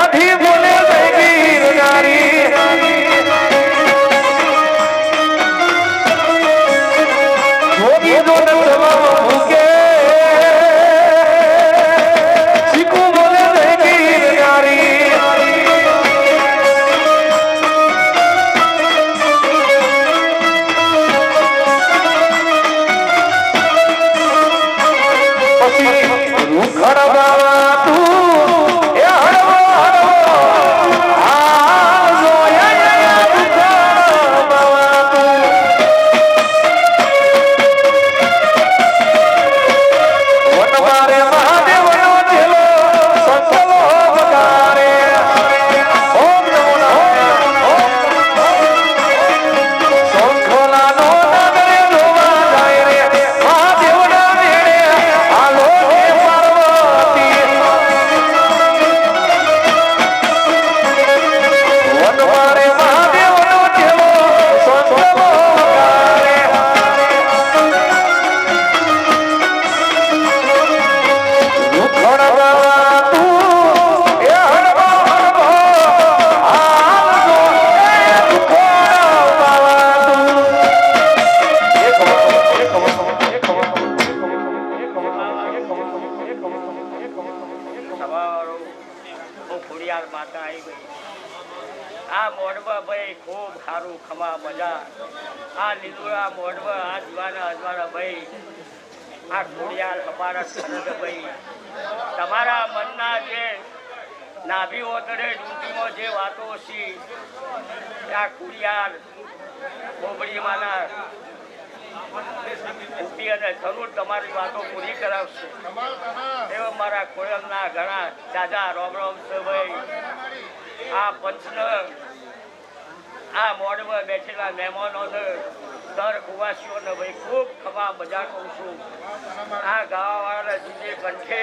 નથી બોલે ગીરનારી જોગી જો નસવા ભૂકે શીખું બોલે ગીરનારી પછી રૂખડવા તું એ આ મોઢવા ભાઈ ખૂબ સારું ખમા મજા આ લીલુડા મોઢવા આ દીવાના અજવાના ભાઈ આ ખોડિયાર અમારા ખરદ ભાઈ તમારા મનના જે નાભી ઓતરે ડૂંટીમાં જે વાતો છે આ ખોડિયાર બોબડીમાંના ઉપી અને જરૂર તમારી વાતો પૂરી કરાવશે એવા મારા ખોડલના ઘણા દાદા રોમ રોમ છે ભાઈ આ પંચન આ મોડમાં બેઠેલા મહેમાનોને દર કુવાસીઓને ભાઈ ખૂબ ખમા મજા કહું છું આ ગાવાવાળા જીજે કંઠે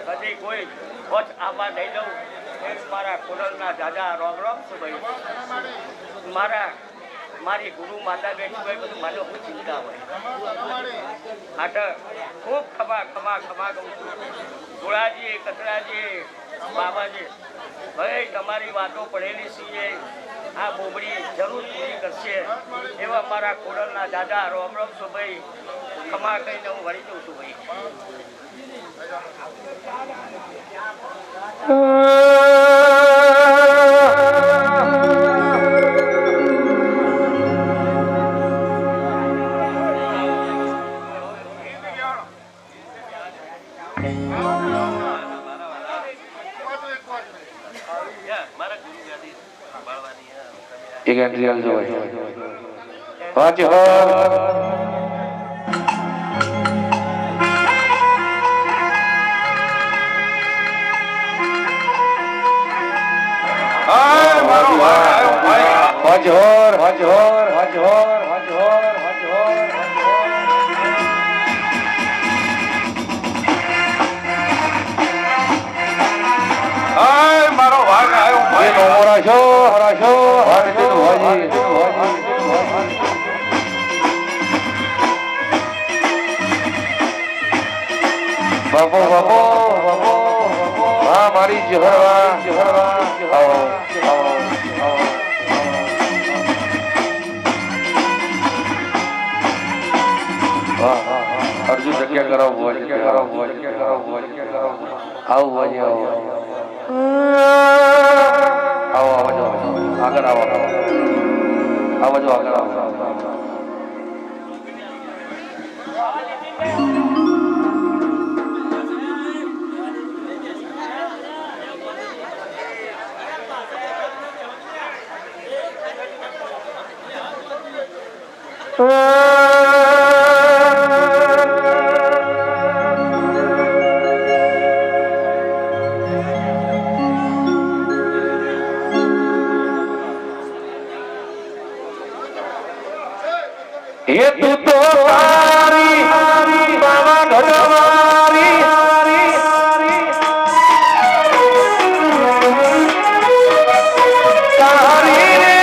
કદી કોઈ વચ આમાં નહીં દઉં એ મારા ખોડલના દાદા રોમ રોમ છે ભાઈ મારી ગુરુ માતા બેઠી હોય બધું મને હું ચિંતા હોય માટે ખૂબ ખમા ખમા ખમા કહું છું ગોળાજી કચરાજી બાબાજી ભાઈ તમારી વાતો પડેલી છીએ આ બોબડી જરૂર પૂરી કરશે એવા મારા ખોડલના દાદા રોમ રોમ છું ભાઈ ખમા કહીને હું વળી દઉં છું ભાઈ એક એન્ટ્રી આલજો ભાઈ વાંચો હજોર હજોર હજોર હજોર હજોર મારો ભાગ આવ્યો ભાઈ હરાશો હરાશો હરજન ભાજી બાપો બાપો બાપો હા મારી જહરવા આવો આવો અર્જુન જગ્યા કરાવો આવો ભાઈ આવો આવો આગળ આવો આવો આગળ આવો ये तू तो तारी बाबा ढोलवारी तारी रे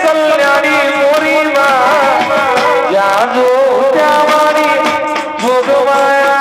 कल्याणी मोरी मां जाजो जावानी जोगवाया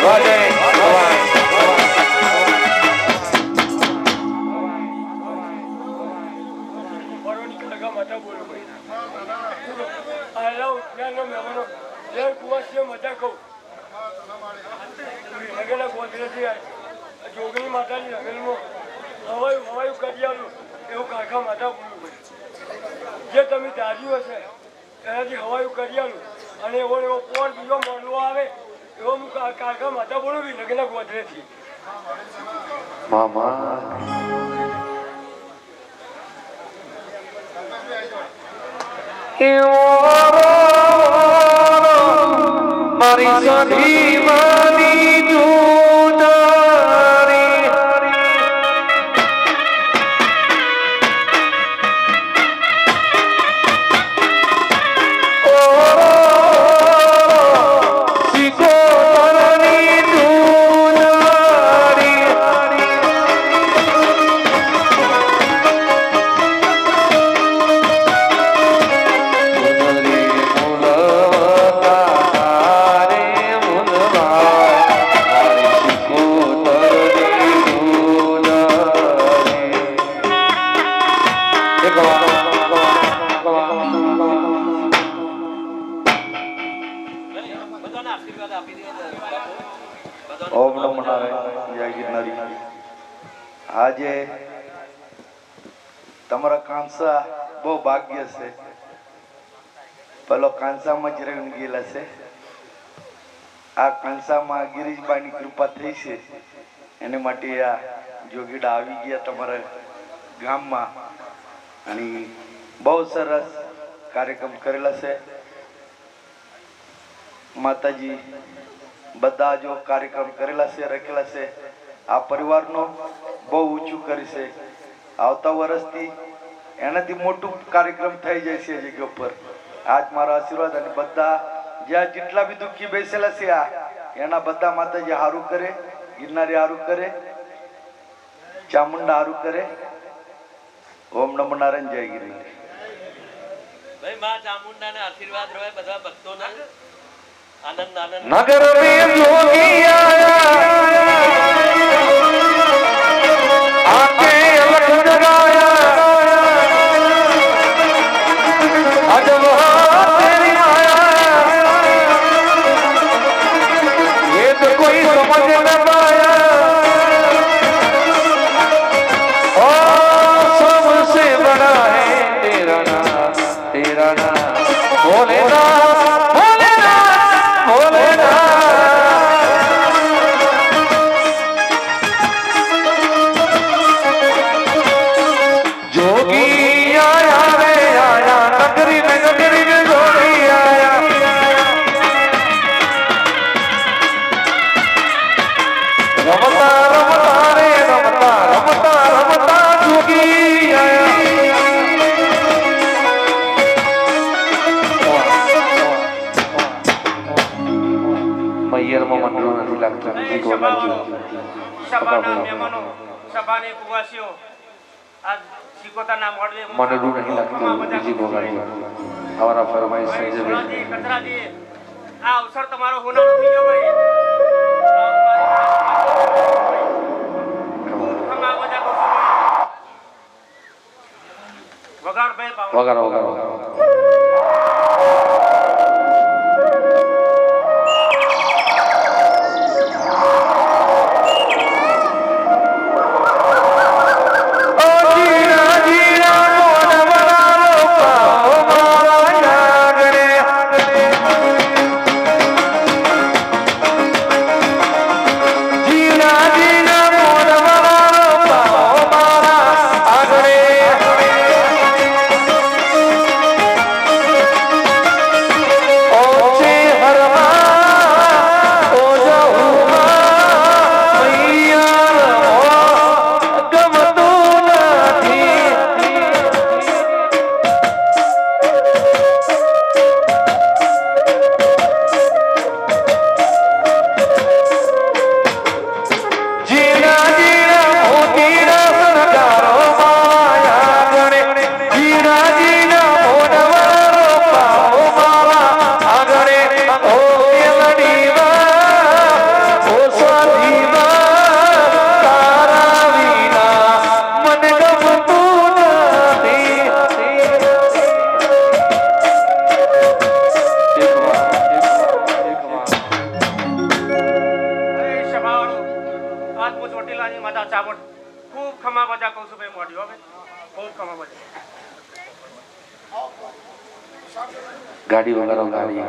વાહ જય ભગવાન. પરવાની કાકા માતા બોલો ભાઈ આલા ઉઠ્યાનો મહેમાનો યાર કુવાસીએ મજા કહું લગેલા ગોદરેથી જોગણી માતાની લગનમાં હવાયું કરી આવું એવું કાકા માતા બોલું ભાઈ જે તમે ધાર્યું હશે એનાથી હવાયું કરી આવું અને એવો પોર બીજો મોડવો આવે એવો હું કાકા માતા બોલું બી લગેલા ગોદરેથી મામા મારી સધી માની જુદારી ઓ શીખો તરની જુદારી ઓમ નમો નારાયણ જય ગિરનારી. આજે તમારા કાંસા બહુ ભાગ્ય છે. પેલો કાંસામાં જ રહીને ગયેલા છે. આ કાંસામાં ગિરીશભાઈની કૃપા થઈ છે એને માટે આ જોગીડા આવી ગયા તમારા ગામમાં અને બહુ સરસ કાર્યક્રમ કરેલા છે. માતાજી બધા જો કાર્યક્રમ કરેલા છે રાખેલા છે આ પરિવારનો બહુ ઊંચું કરી છે. આવતા વર્ષથી એનાથી મોટું કાર્યક્રમ થઈ જાય છે જગ્યા ઉપર. આજ મારા આશીર્વાદ અને બધા જ્યાં જેટલા બી દુઃખી બેસેલા છે આ એના બધા માતાજી હારું કરે, ગિરનારી હારું કરે, ચામુંડા હારું કરે. ઓમ નમો નારાયણ જય ગિરનારી. ભાઈ માં ચામુંડાને આશીર્વાદ રહે બધા ભક્તોના. આનંદ આનંદ નગર में योगी आया आके अलग जगाया अजब तेरी माया ये तो कोई समझ न पाया और सबसे बड़ा है तेरा नाम भोलेनाथ जोगी आया रे आया नगरी में जोगी आया रमता रमता रे रमता रमता रमता जोगी आया મૈયરમાં મંડળો નથી લાગતા નથી ગોલાજી સભાના મહેમાનો સભાને કુવાસીઓ આજ શીખોતાના મોડવે મંડળું નહીં લાગતું બીજી ગોલાજી હવારા ફરમાઈશ સંજયભાઈ કચરાજી કચરાજી આ અવસર તમારો હોનારો થઈ ગયો ભાઈ ખમા મજા કરશો વગાડ ભાઈ વગાડો વગાડો ચોટીલાની માતા ચામુંડ ખૂબ ખમા મજા કહું છું ભાઈ મોઢી હો ભાઈ ખૂબ ખમા મજા ગાડી વગાડો ગાડી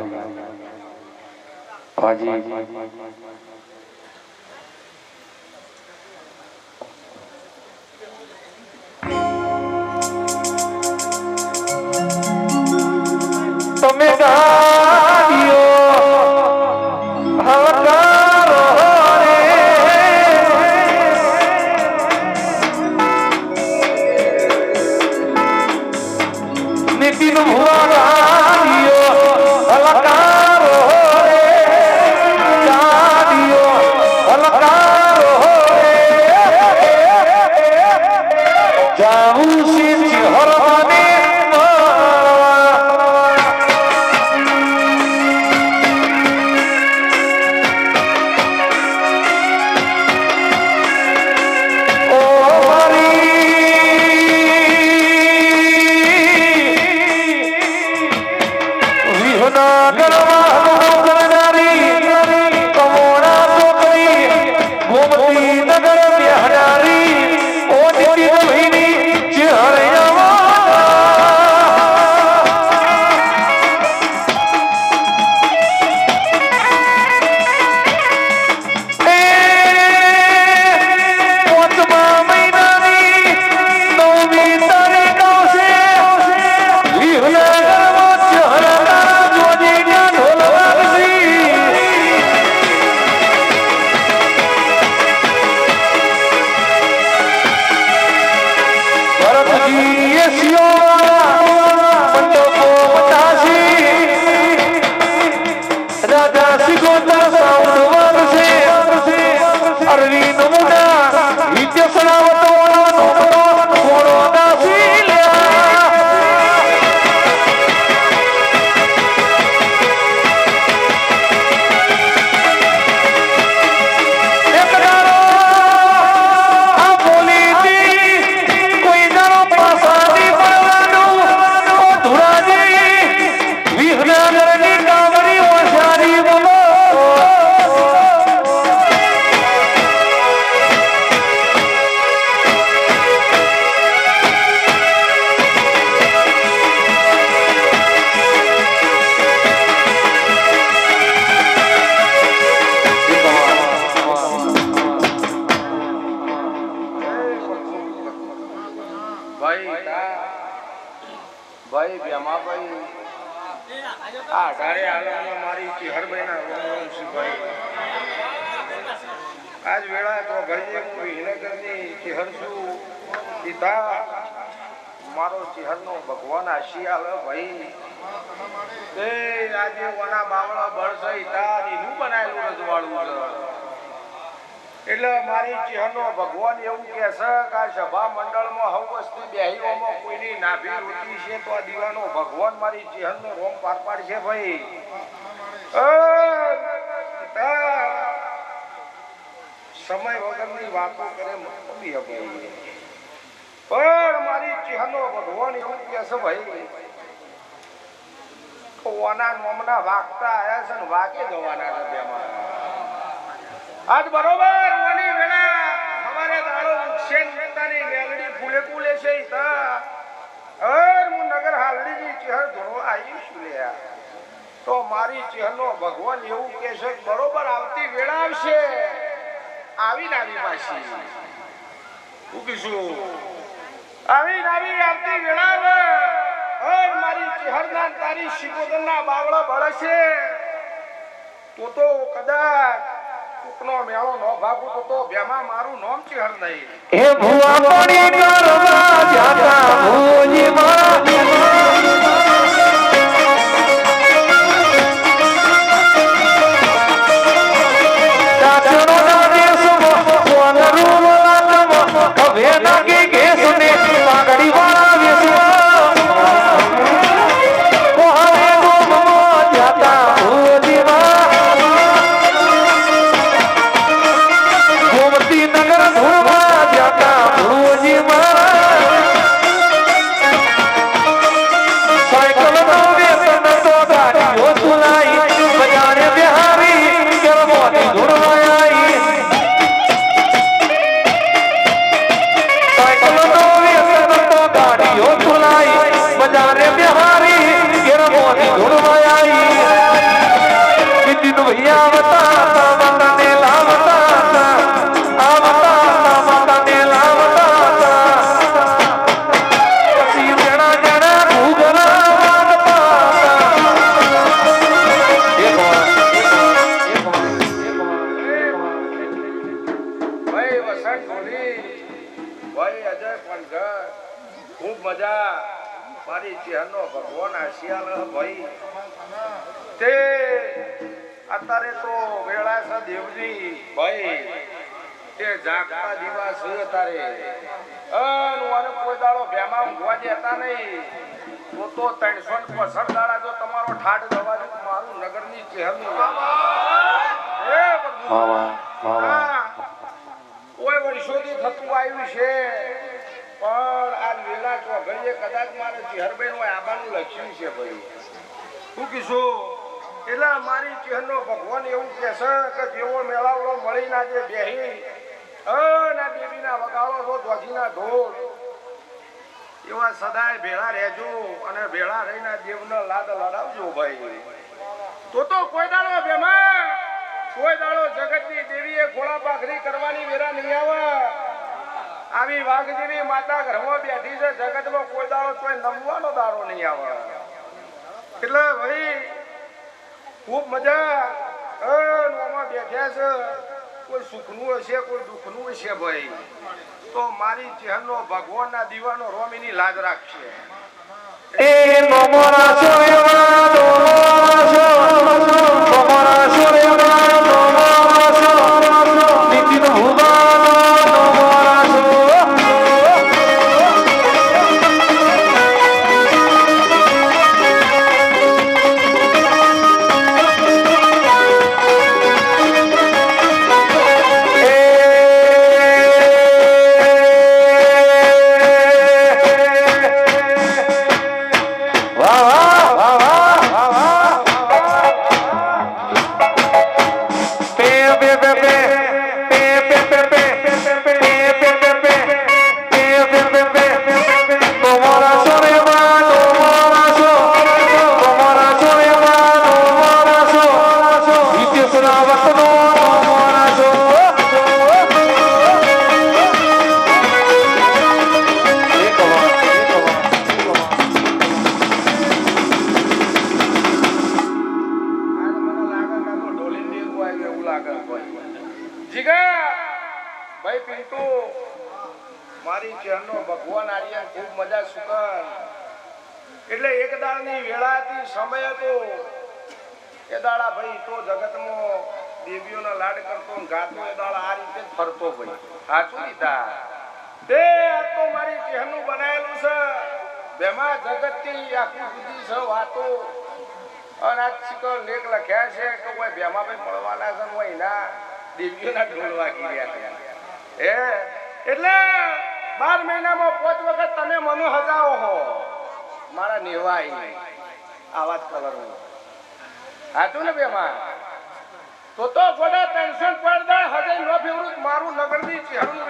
હાજી તમે ગાડીઓ હલકારો રે નીતિન ભુવા ગાડીઓ હલકારો રે ગાડીઓ હલકારો રે જાઉં સિંહ હરવાને ભાઈ ભ્યામાભાઈ આ ઘરે આલમમાં મારી ચિહરભાઈના ભાઈ આજ વેળા તો ઘડીએ હું વિહનગરની ચિહર છું પિતા મારો ચિહરનો ભગવાન આશી આલે ભાઈ તે આજે વના બાવળા બળસે ઈતા નીનું બનાયેલું રજવાડું છે એટલે મારી ચિહરનો ભગવાન એવું કહે છે કે આ સભા મંડળમાં હવ વસ્તી બેહીઓમાં કોઈની નાભી રોટી છે તો આ દીવાનો ભગવાન મારી ચિહરનો રોમ પાર પાડશે ભાઈ સમય વગરની વાતો કરે મતલબી ભાઈ પણ મારી ચિહરનો ભગવાન એવું કહે છે ભાઈ ઓના નોમના વાગતા આયા છે ને વાગે જવાના છે બેમાં આજ બરોબર ઓની વેળા અમારે દાડો ઉક્ષેન ઉગતાની મેલડી ફૂલે ફૂલે છે ઈતા અર હું નગર હાલડીની ચહેર ધોળો આવી છું લે તો મારી ચહેરનો ભગવાન એવું કહે છે બરોબર આવતી વેળા આવશે આવી નાવી પાછી હું કીશું આવી નાવી આવતી વેળા આવે અર મારી ચહેરના તારી શિકોદરના બાવળા બળશે તો કદાચ નો મેળો નો ભાગુ તો બેમાં મારું નામ ચિહર નહીં એ ભુવા પડી કરવા જાતા ભુજી માં ચાચનો દેશ કોન રૂમ હવે નાગી ગેસ ને પાઘડી વાળા વેસવા કોહરે ગોમમાં જાતા ભુજી માં નગર ધોવા જાતા ભુજી માં વૈશાખ ઢોલી ભાઈ અજય પંકર ખૂબ મજા મારી ચહેરનો ભગવાન આશિયાલ ભાઈ તે અત્યારે તો વેળા છે દેવજી ભાઈ તે જાગતા દિવસ અત્યારે અને કોઈ દાડો ભેમાં ઊંઘવા દેતા નહીં તો 365 દાડા જો તમારો ઠાઠ દવા દે મારું નગરની ચહેરનું કોઈ વર્ષોથી થતું આવ્યું છે પણ આ વેલા ચોઘડીએ કદાચ મારે ચહેરભાઈ નું આબાનું લખ્યું છે ભાઈ શું કીધું એટલે મારી ચહેરનો ભગવાન એવું કહેશે કે જેવો મેળાવડો મળીને આજે બેહી ના દેવીના વગાડો છો ધ્વજીના ઢોલ એવા સદાય ભેળા રહેજો અને ભેળા રહીને દેવનો લાદ લડાવજો ભાઈ તો કોઈ દાડો બેમાં કોઈ દાડો જગતની દેવીએ ખોળા પાખરી કરવાની વેરા નહીં આવે આવી વાઘ જેવી માતા ઘરમાં બેઠી છે જગતમાં કોઈ દાડો કોઈ નમવાનો દાડો નહીં આવે એટલે ભાઈ ખૂબ મજા આમાં બેઠ્યા છે કોઈ સુખનું હશે કોઈ દુઃખનું હશે ભાઈ તો મારી ચહેરનો ભગવાનના દીવાનો રોમીની લાજ રાખશે એ નમોરા સોયવા નમોરા સોયવા નમોરા નિતિન ભુવા ભાઈ પિન્ટુ મારી ચહેરનો ભગવાન આર્યા ખૂબ મજા સુકન એટલે એક દાળની વેળા હતી સમય હતો એ દાડા ભાઈ તો જગતમાં દેવીઓના લાડ કરતો ગાતો એ દાડા આ રીતે જ ફરતો ભાઈ સાચું લીધા તે આ તો મારી ચહેરનું બનાવેલું છે બેમાં જગતની આખી બુદ્ધિ છે વાતો અને આ શિકર લેખ લખ્યા છે કે કોઈ બેમાં ભાઈ મળવાના છે કોઈ ના દેવીઓના ઢોલ વાગી રહ્યા છે એટલે 12 મહિનામાં 5 વખત તમે મને હજાવો હો મારા નેવાઈ આવાજ કલર હાચું ને બેમાં તો ગોડા 300 પડદા હજાઈ નો ફેવરું મારું નગરની ચહેરું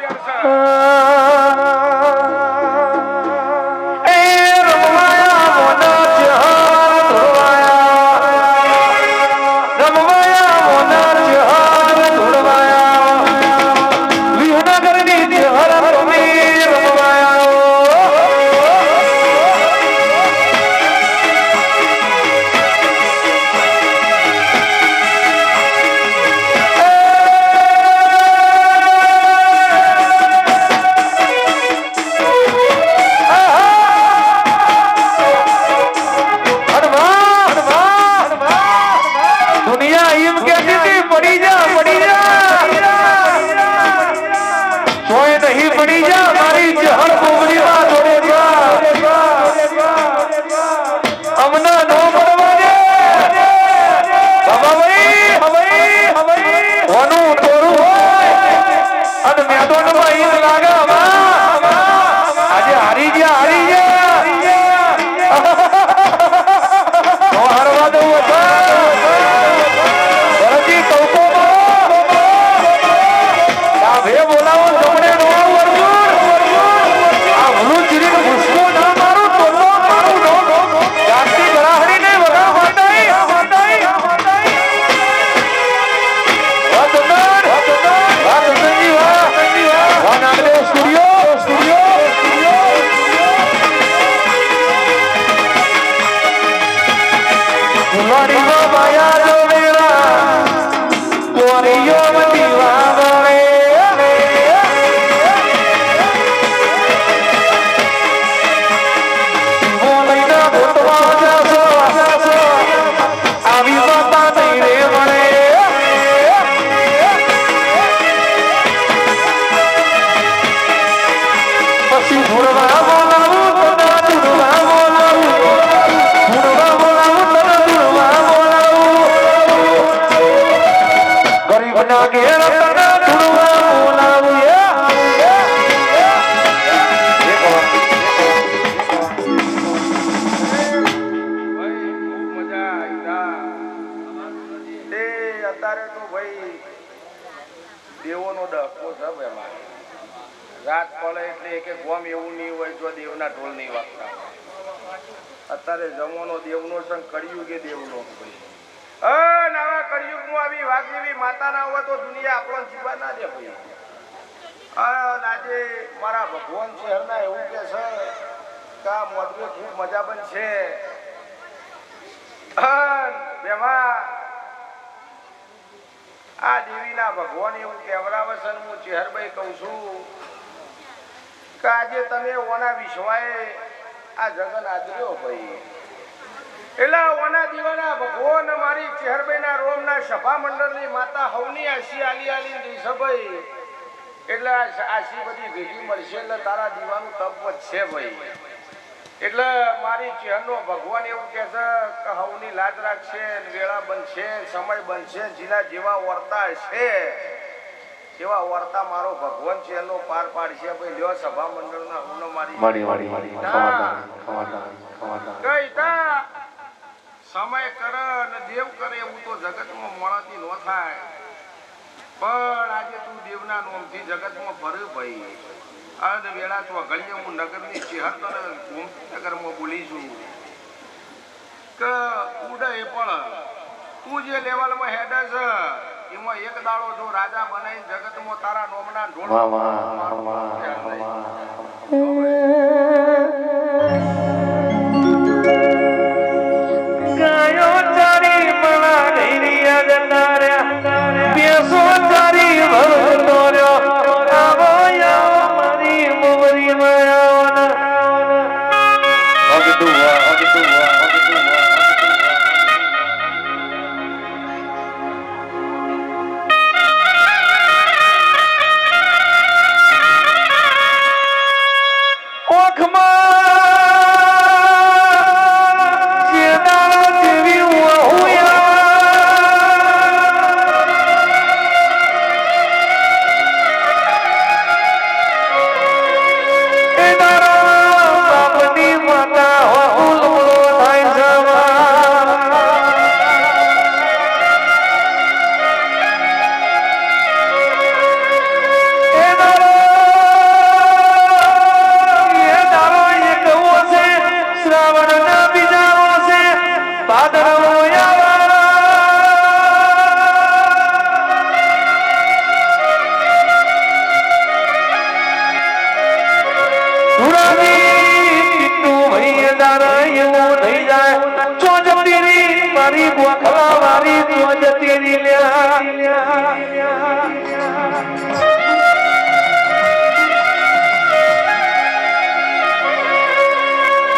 દેવોનો ડહકો છે એમાં રાત પડે એટલે એક ગોમ એવું નહીં હોય જો દેવના ઢોલ નહીં વાગતા હોય. અત્યારે જમવાનો દેવનો છે કળિયુગે દેવનો નવા કળિયુગમાં આવી વાઘેવી માતા ના હોય તો દુનિયા આપણો જીવા ના દે ભાઈ. આજે મારા ભગવાન શહેરના એવું કે છે કે આ મોડવે ખૂબ મજા બનશે. આ દેવીના ભગવાન એવું કહેવરાવે છે. હું ચેહરભાઈ કહું છું કે આજે તમે ઓના વિશ્વાએ આ જગન આદર્યો ભાઈ. એટલે ઓના દીવાના ભગવાન મારી ચેહરભાઈના રોમના સભા મંડળની માતા હવની આશી આલી આલી દીશે ભાઈ. એટલે આશી બધી ભેગી મળશે એટલે તારા દીવાનું તપ છે ભાઈ. એટલે મારી ચેહરનો ભગવાન એવું કહે છે કે હવની લાજ રાખશે, વેળા બનશે, સમય બનશે, જીના જેવા વર્તા છે એવા વર્તા મારો ભગવાન છે એનો પાર પાડશે ભાઈ. લ્યો સભા મંડળના હવનો મારી કઈ તા સમય કરે અને દેવ કરે એવું તો જગતમાં મોણાથી ન થાય. પણ આજે તું દેવના નોમથી જગતમાં ફર્યો ભાઈ. અને વેળા તો ઘડીએ હું નગરની ચેહર તો નગરમાં બોલી છું કે ઉડે પણ તું જે લેવલમાં હેડે છે એમાં એક દાડો જો રાજા બનાવીને જગતમાં તારા નોમના ઢોળ ગાયો ચારી મણા ઘેરિયા જતા રહ્યા, બેસો ચારી ભરતો રહ્યો. આવો આવો મારી મોરી માયાવન અગદુવા અગદુવા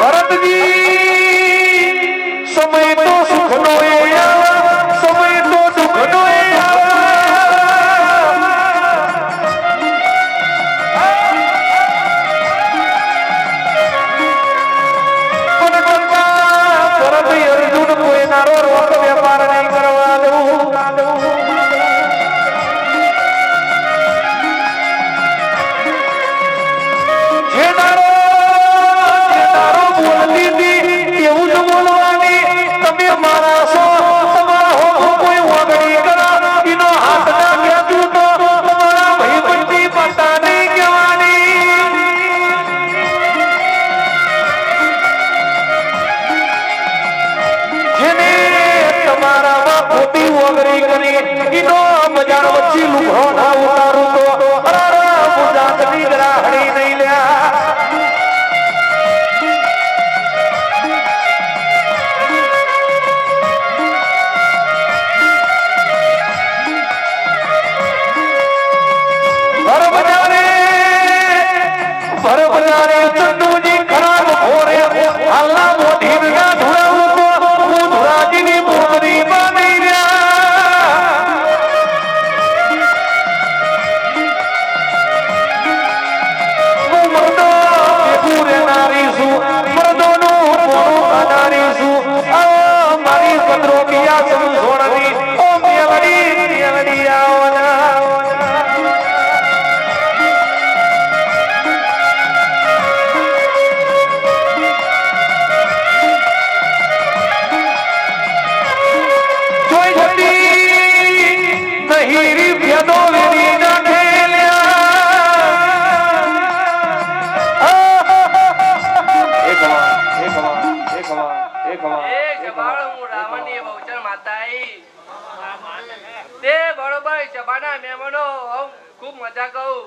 ભરતજી સમય તો સુખનો સમય તો દુઃખનો અર્જુન કોઈ નારો રોક વેપાર નહીં કરવા દઉં. હીરી ભેદો વેરી ના ખૂબ મજા કહું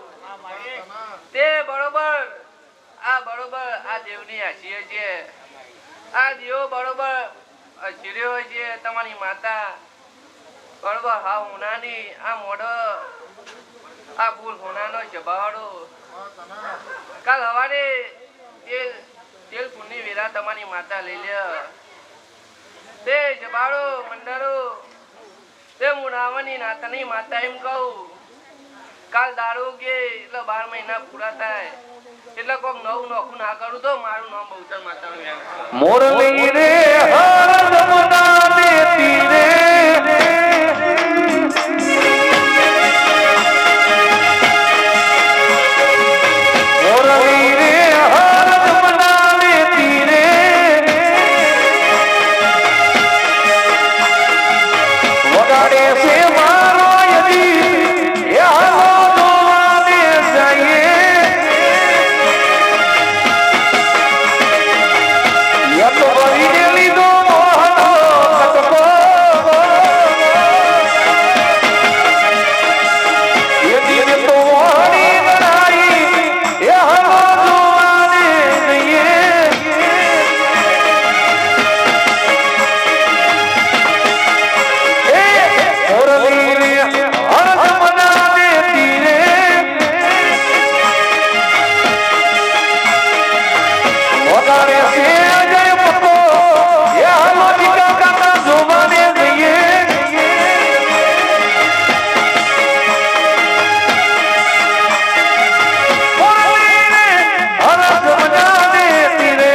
તે બરોબર આ દેવની આશીએ છે આ દેવ બરોબર ચીડ્યો હોય છે તમારી માતા બરોબર હા હોનાની આ મોઢો આ ફૂલ હોનાનો જબાડો કાલ હવારે તેલ ફૂલની વેરા તમારી માતા લઈ લે તે જબાડો મંડળો તે હું રાવણની નાતની માતા એમ કહું કાલ દારૂ કે એટલે 12 મહિના પૂરા થાય એટલે કોક નવું નોખું ના કરું તો મારું નામ બહુચર માતાનું એમ મોરલી રે હર જમના ને તીરે મોરલી રે હર જમના ને તીરે વગાડે છે મારો યદી યારો દોવાને જઈએ યત ભરીને લીધો મોહનો કટકો યદી ને તો વાણી બનાઈ યારો દોવાને જઈએ મોરલી રે હર જમના ને તીરે વગાડે છે જય પકો એ હાલો દીકા કાકા જોવાને જઈએ મોરલી રે હર જમના ને તીરે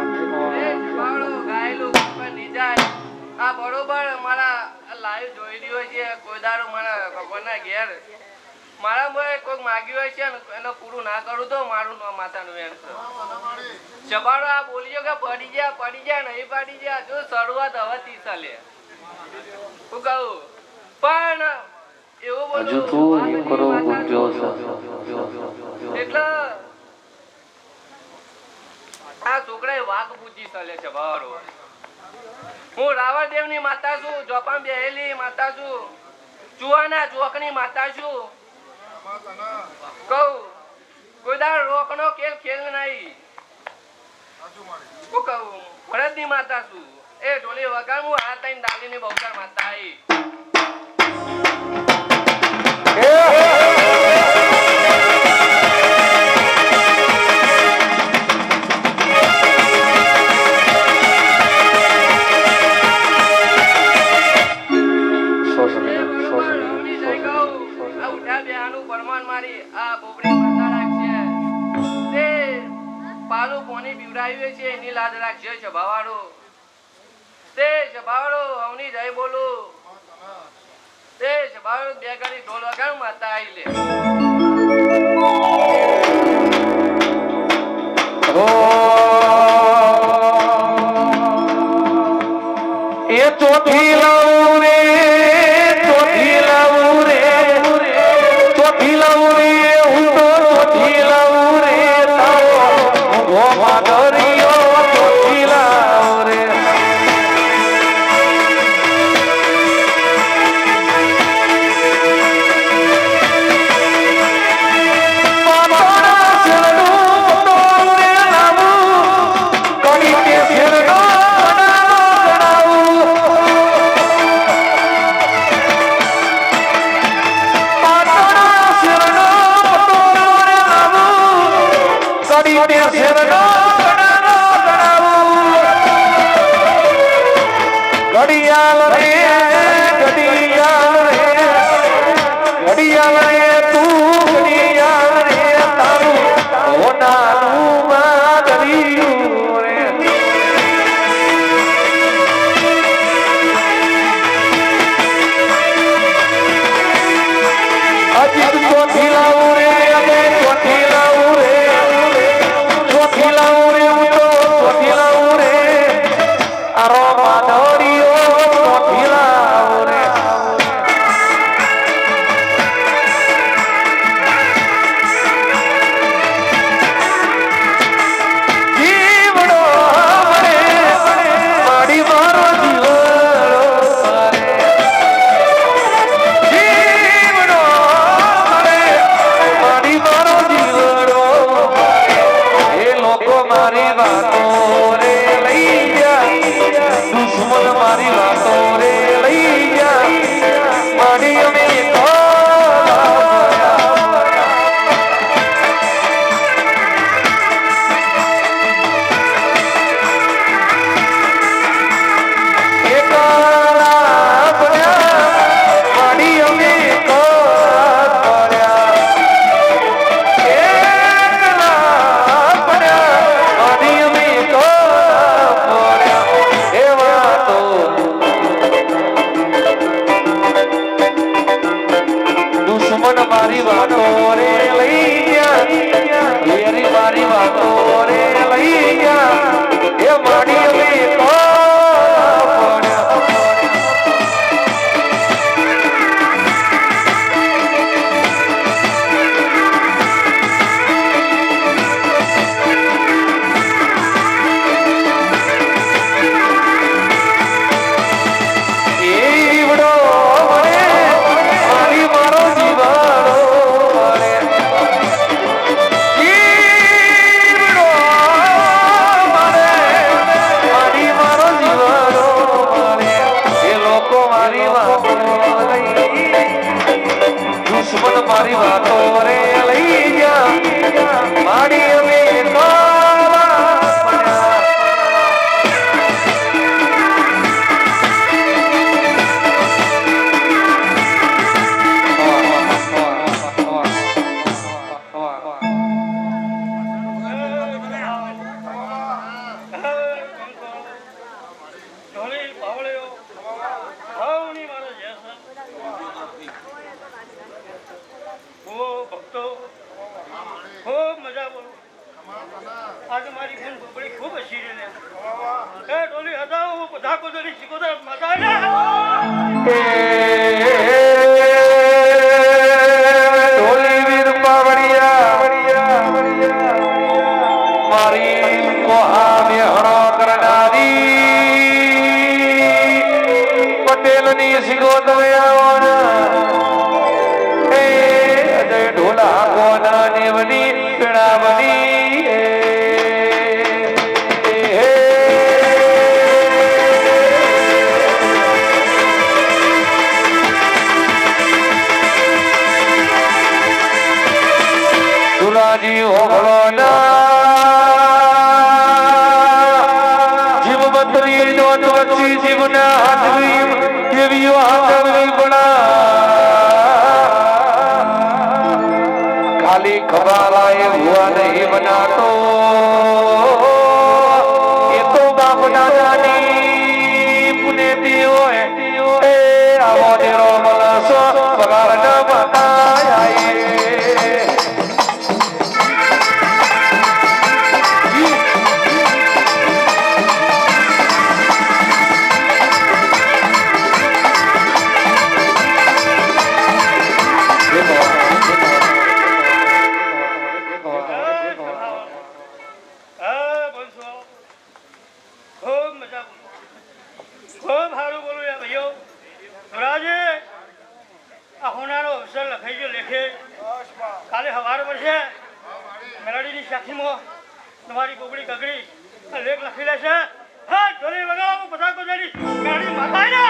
જબાડો ગાયેલું પણ નિજાય આ બરોબર મારા લાઈવ જોઈ રહ્યો છે કોઈ દાડો મારા ભગવાનના ઘેર મારા મોએ કોઈક માગ્યું હોય છે ને એનો પૂરું ના કરું તો મારું નામ માતાનું એમ છે જબાડો આ બોલ્યો કે પડી જાય નહીં પડી જાય જો શરૂઆત હવે 30 ચાલે હું કહું પણ એવું બોલું હજુ તું એ કરો ગુંજો એટલે આ છોકરાએ વાઘ પૂછી ચાલે છે બારો હું રાવણદેવની માતા છું જોપામ બેહેલી માતા છું ચુવાના ચોકની માતા છું કહું કોઈ દાડ રોકનો ખેલ નહીં હું કહું ભરતની માતા છું એ ઢોલી વગાડ હું આ તઈને દાલીની બહુકાર માતા આવી એની લાજ રાખજે જભાવાળો તે જભાવાળો હવની જય બોલું તે જભાવાળો બે ઘડી ઢોલ વગાડ માતા આવી લે એ ચોથી લાવું રે ચોથી લાવું રે ચોથી લાવું રે હું તો ચોથી લાવું રે તારો ગોમા દરિયો ચોથી લાવું રે માતાના શરણું તો રે લાવું કડી કે શરણો ઘડિયાળ રે ઘડિયાળ રે ઘડિયાળ રે તું ઘડિયાળ રે તારું હોનાનું માગર્યું રે અજીત ચોથી લાવું રે અમે ચોથી લાવું રે ચોથી લાવું રે હું તો ચોથી લાવું રે આરો માધોરીઓ ચોથી લાવું રે ઢોલી વીર પાવડિયા મારી કોહાને હણો કરનારી પટેલની સિગોતવયા અજય ઢોલા કોના દેવની પીણાવની સુરાજી હોળો જીવ મંત્રી નો વચ્ચી જીવના હાથવી એવી હાથવી બના ખાલી ખબાલાએ હુઆ નહીં બનાતો એ તો બાપ દાદાની પુનેતી હોય એ આવો દેરો મનસો પગાર ન બતાય ખૂબ સારું બોલું યાર ભાઈઓ ધોરાજી આ હોનારો અવસર લખાઈ ગયો લેખે કાલે સવાર પડશે મેલોડીની સાક્ષીમાં તમારી કોકડી કગડી લેખ લખી લેશે હા ઢોલી વગાવો બધા કોજાની મેલોડી માતા ને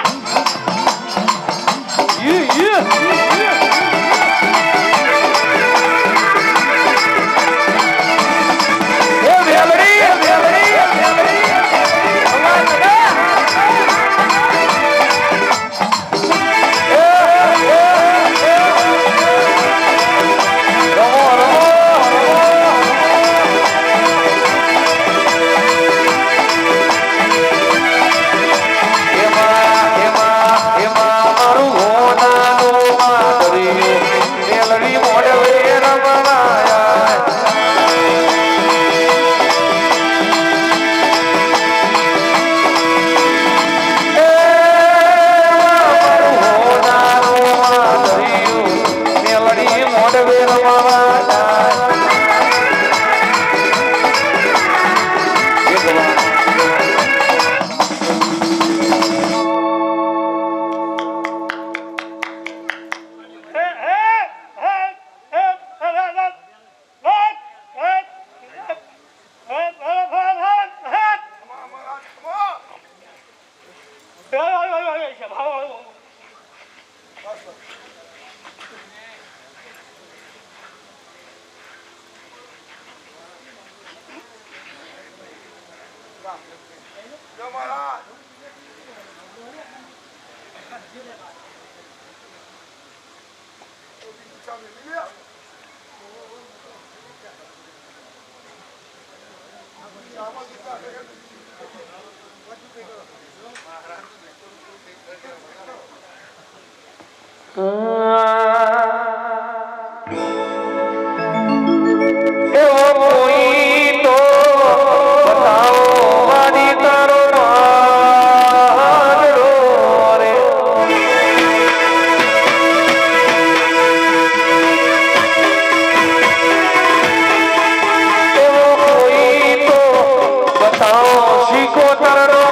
શીખો તરનો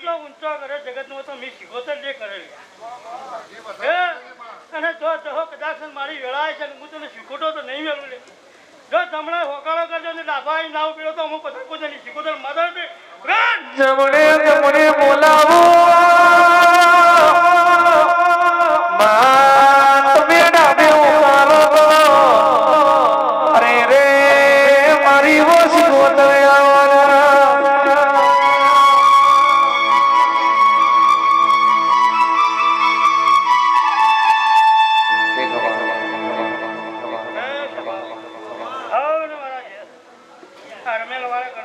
એટલો ઊંચો કરે જગતનો તો મેં શીખોતર જે કરેલી હે અને જો કદાચ મારી વેળાય છે હું તને શીખોતો તો નહીં વેલું લે જો તમને હોકાળો કરજો ને ડાબા ના ઉપડ્યો તો હું બધા પોતાની શીખોતર માધર જમણે જમણે બોલાવો માં તમે ડાબે ઉતારો અરે રે મારી ઓછી ગોતરે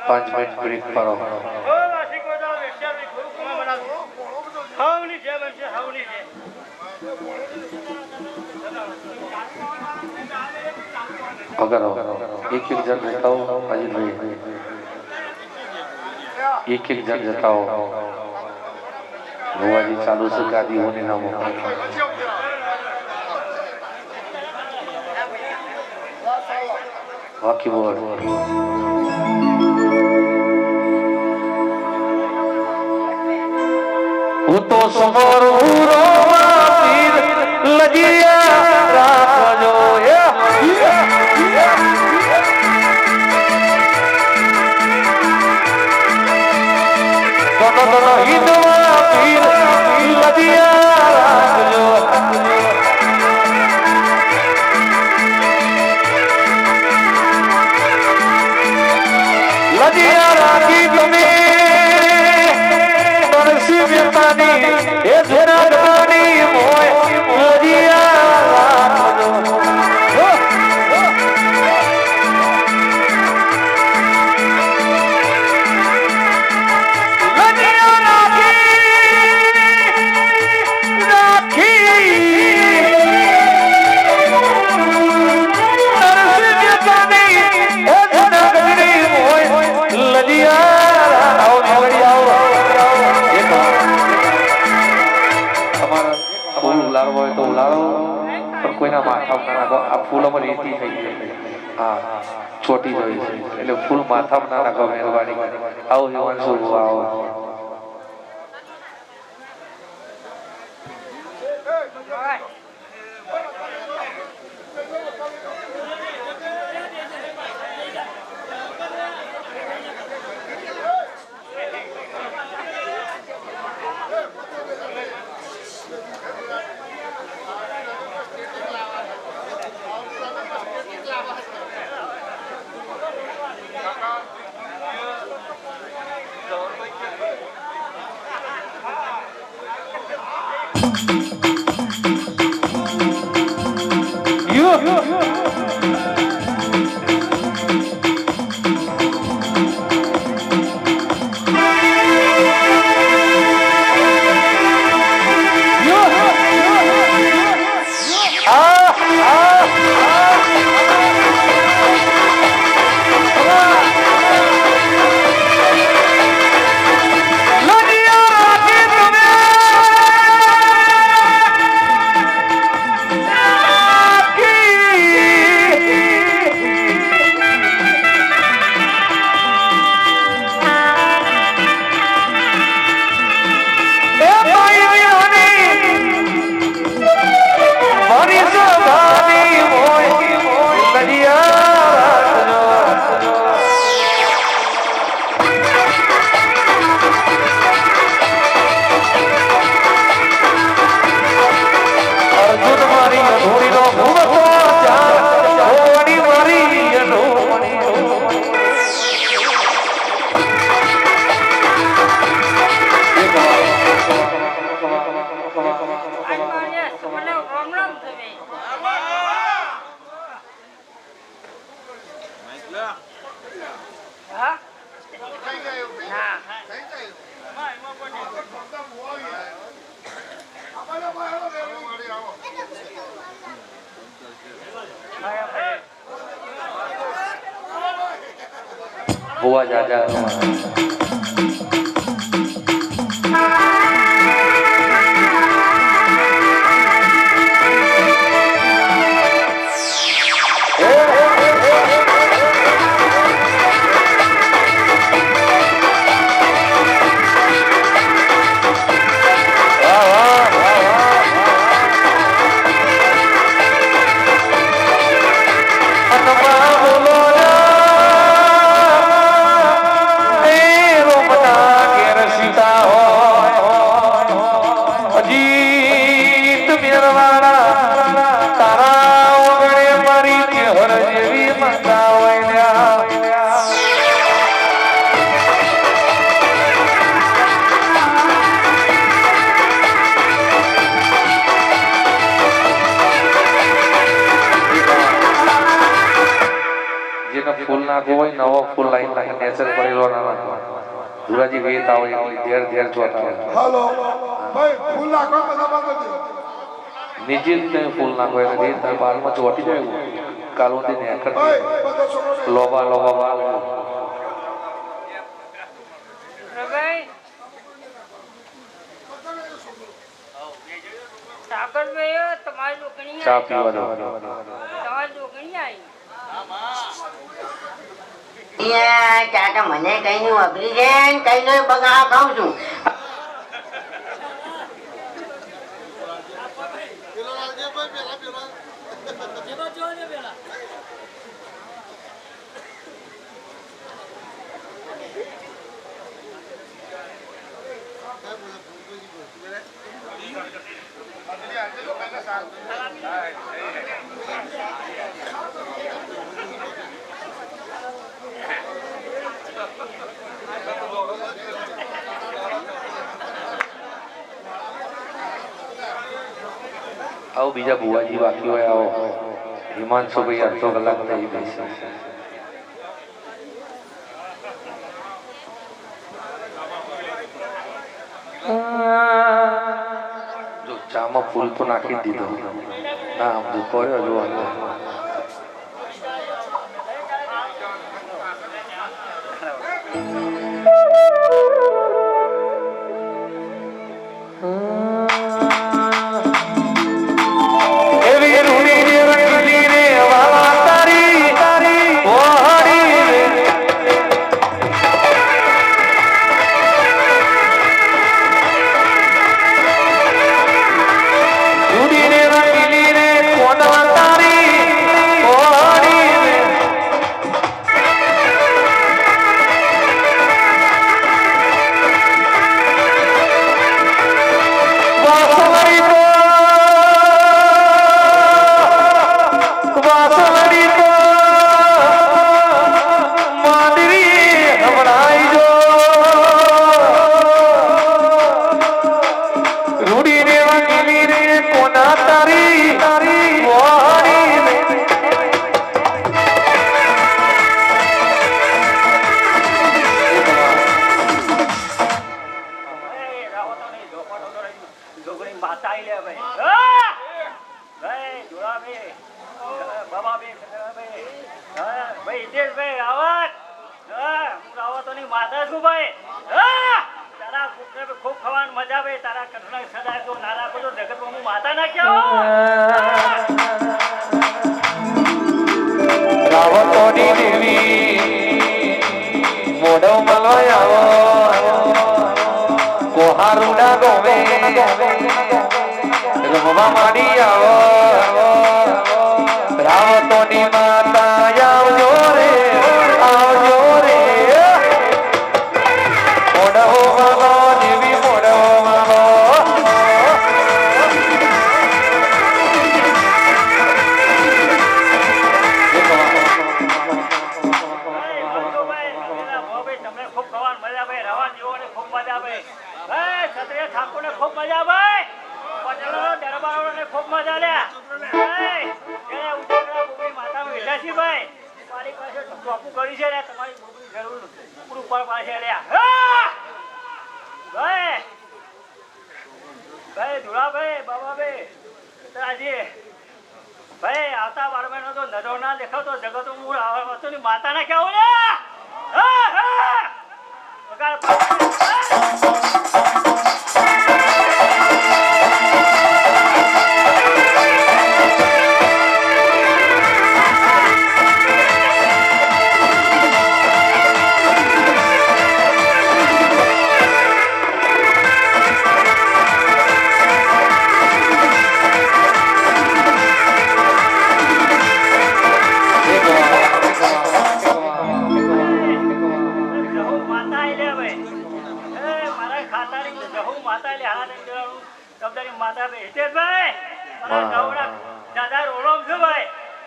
પાંચ મિનિટ બ્રેક કરો अगर एक एक जन रहता हो अजीत भाई एक एक जन रहता हो बुआ जी चालू से गादी होने ना हो बाकी बोल वो तो समोर उरो पीर लजिया राखजो दोनों हिंदुआ पीर लजिया राखजो लजिया राखी तुम्हें એ જૂના ગવાની મોય લજિયા રાખજો લજિયા રાખી નરસિંહ એ જૂના ગવાની મોય લજિયા આવો फूल उलाड़ो हो तो उलाड़ो पर कोई ना माथा में नाखो आ फूलों में रेती થઈ ગઈ હા છોટી જોઈ છે એટલે ફૂલ માથામાં ના નાખો મહેરબાની આવો હિમાંશુ આવો हुआ जा નાખવો હોય નવો ફૂલ લાઈન નાખી નેચર કરેલો ના નાખવો ધુરાજી વેત આવે એટલે ધેર ધેર ચોટા આવે હાલો ભાઈ ફૂલ નાખો બધા બાબતે નીચે જ ફૂલ નાખો એટલે ધીરે ધીરે બાલમાં ચોટી જાય કાલુંદી ને ભાઈ બધા છોકરો લોબા લોબા બાલ રભાઈ સાગર ભાઈ તમારી લોકોની ચા પીવા દો તમારી લોકોની આવી કાકા મને કઈ નું અઘરી છે કઈ નો બગા ખાઉં છું આવો બીજા બુવાજી બાકી હોય આવો હિમાંશુ ભાઈ અડધો કલાક થઈ બેસે જો ચામાં ફૂલ તો નાખી દીધો ના આમ જો કર્યો જો રાવતોની દેવી મોઢો મલવાયો કોહારુડા ગોવે રમવા માંડી આવો રાવતોની માતા આવજો રે મોઢો મલો દેવી મોઢો મલો આવતા બાળવાનો તો નજર ના દેખાતો જગત હું માતા ના કેવું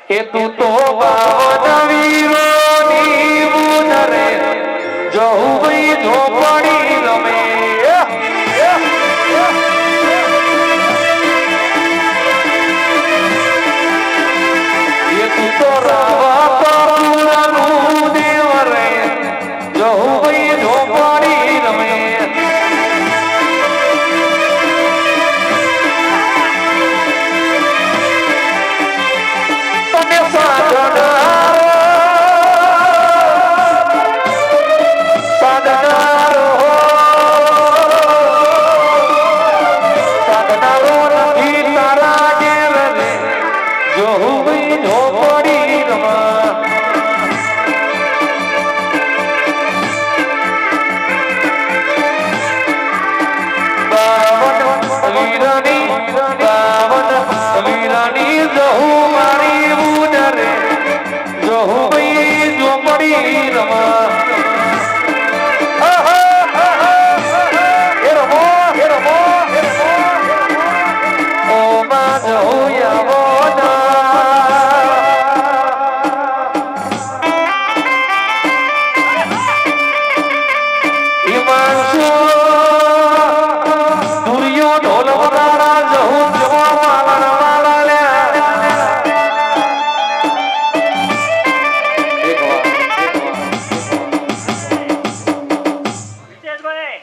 એ તું તો વીરોની બુનરે જહુ ભાઈ ઝોપડી રમે એ તું તો રાવા પૂરાનું દે બાવન વીરની બાવન વીરની જહુ મારી ઉડરે જહુ ભાઈ ઝોપડી રમા વિજેશભાઈ,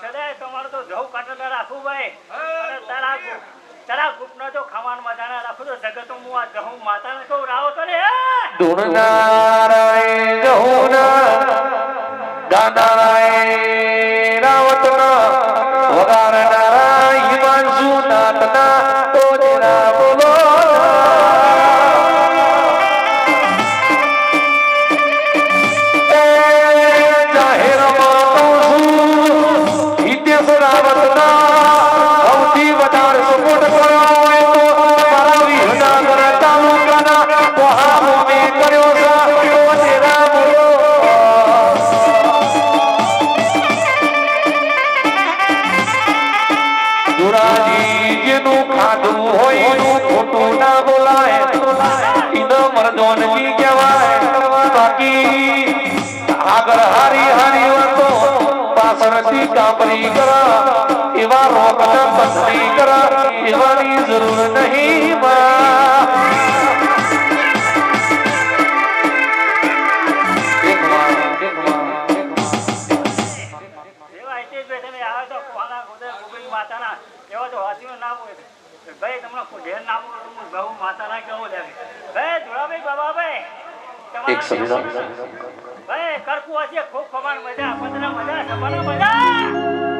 સદાય તમારે તો જવું કાઢતા રાખવું ભાઈ. અને તારા ગુપનો જો ખાવાનું મજાના રાખું તો જગત હું આ જહું માતાને કહું રાવો તો ને ધૂણનારાય જહુના ગાનારાય રાવતના વગાડનારા હિમાંશુ નાથના તો તેરા બોલો કાપરી કરા એવા રોગના પસરી કરા એવાની જરૂર નહીં માતાના એવા તો હાથીનું નામ હોય ભાઈ તમને ઘેર નામ બહુ માતાના કેવું લાગે ભાઈ ધોળાભાઈ બાબાભાઈ એક સંવિધાન ભાઈ કરકું હશે ખૂબ ખમાણ મજા પંદર મજા સભાના મજા